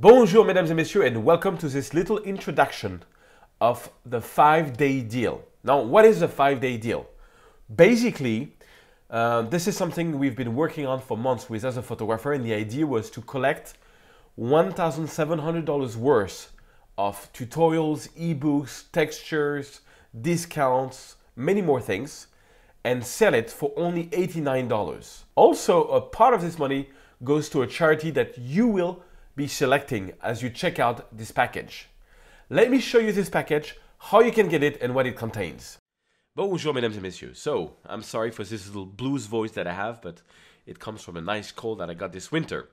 Bonjour, mesdames et messieurs, and welcome to this little introduction of the 5-day deal. Now, what is the 5-day deal? Basically, this is something we've been working on for months with as a photographer, and the idea was to collect $1,700 worth of tutorials, ebooks, textures, discounts, many more things, and sell it for only $89. Also, a part of this money goes to a charity that you will be selecting as you check out this package. Let me show you this package, how you can get it, and what it contains. Bonjour, mesdames et messieurs. So, I'm sorry for this little blues voice that I have, but it comes from a nice cold that I got this winter.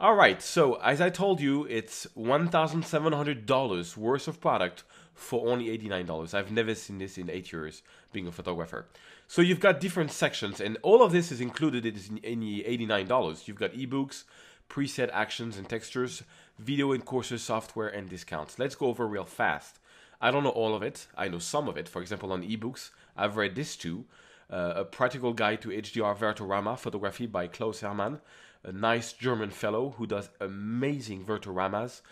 Alright, so as I told you, it's $1,700 worth of product for only $89. I've never seen this in 8 years being a photographer. So you've got different sections, and all of this is included in the $89. You've got ebooks, preset actions and textures, video and courses, software, and discounts. Let's go over real fast. I don't know all of it. I know some of it. For example, on ebooks, I've read this too. A Practical Guide to HDR Vertorama Photography by Klaus Hermann, a nice German fellow who does amazing Vertoramas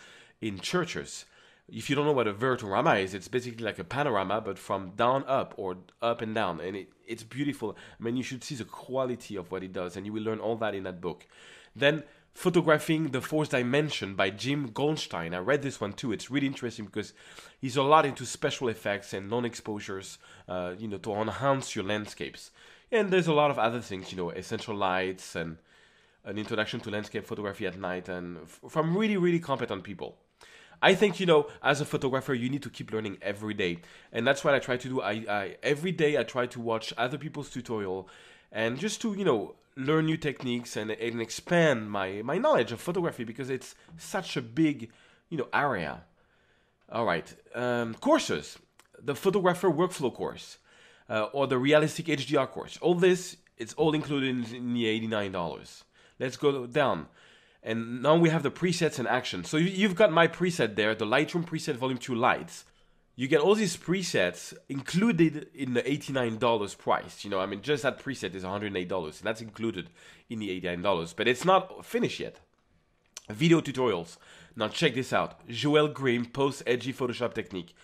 in churches. If you don't know what a Vertorama is, it's basically like a panorama, but from down up or up and down. And it's beautiful. I mean, you should see the quality of what he does, and you will learn all that in that book. Then, Photographing the Fourth Dimension by Jim Goldstein. I read this one too. It's really interesting because he's a lot into special effects and non-exposures, to enhance your landscapes. And there's a lot of other things, essential lights and an introduction to landscape photography at night, and from really, really competent people. I think, as a photographer, you need to keep learning every day. And that's what I try to do. Every day I try to watch other people's tutorial and just to, learn new techniques and expand my knowledge of photography, because it's such a big, area. All right. Courses. The photographer workflow course or the realistic HDR course. All this, it's all included in the $89. Let's go down. And now we have the presets and actions. So you've got my preset there, the Lightroom preset volume 2 lights. You get all these presets included in the $89 price. Just that preset is $108. And that's included in the $89. But it's not finished yet. Video tutorials. Now check this out. Joel Grimm post edgy Photoshop technique.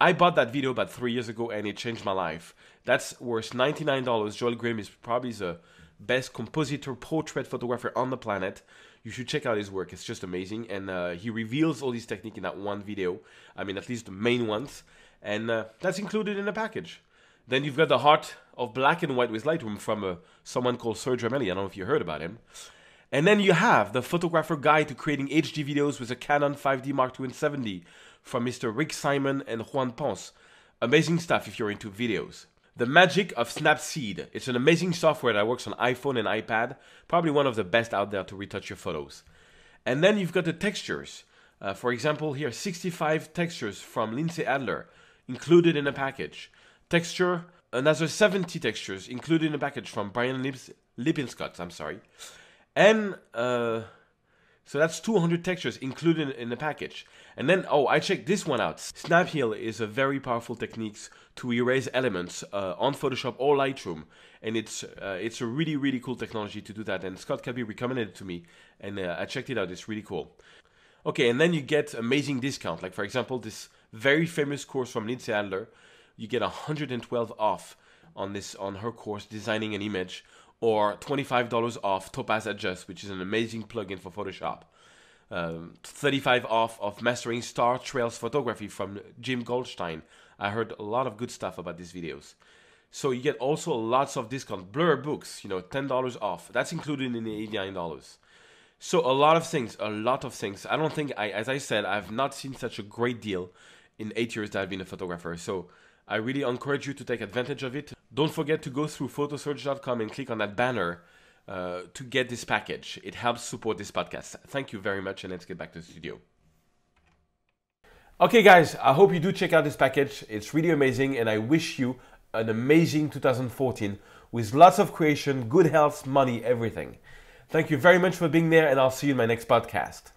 I bought that video about 3 years ago and it changed my life. That's worth $99. Joel Grimm is probably the best compositor portrait photographer on the planet. You should check out his work. It's just amazing. And he reveals all these techniques in that one video. At least the main ones. And that's included in the package. Then you've got the Heart of Black and White with Lightroom from someone called Serge Ramelli. I don't know if you heard about him. And then you have the Photographer Guide to Creating HD Videos with a Canon 5D Mark II and 7D from Mr. Rick Simon and Juan Ponce. Amazing stuff if you're into videos. The Magic of Snapseed. It's an amazing software that works on iPhone and iPad. Probably one of the best out there to retouch your photos. And then you've got the textures. For example, here, 65 textures from Lindsay Adler included in a package. Texture, another 70 textures included in a package from Brian Lippinscott. And so that's 200 textures included in the package. And then, I checked this one out. Snapheal is a very powerful technique to erase elements on Photoshop or Lightroom. And it's a really, really cool technology to do that. And Scott Kelby recommended it to me. And I checked it out. It's really cool. Okay, and then you get amazing discount. Like, for example, this very famous course from Lindsay Adler. You get 112 off on her course, Designing an Image. Or $25 off Topaz Adjust, which is an amazing plugin for Photoshop. 35 off of Mastering Star Trails Photography from Jim Goldstein. I heard a lot of good stuff about these videos. So you get also lots of discount. Blur Books, $10 off. That's included in the $89. So a lot of things. I don't think, as I said, I've not seen such a great deal in 8 years that I've been a photographer. So I really encourage you to take advantage of it. Don't forget to go through photosearch.com and click on that banner to get this package. It helps support this podcast. Thank you very much, and let's get back to the studio. Okay, guys, I hope you do check out this package. It's really amazing, and I wish you an amazing 2014 with lots of creation, good health, money, everything. Thank you very much for being there, and I'll see you in my next podcast.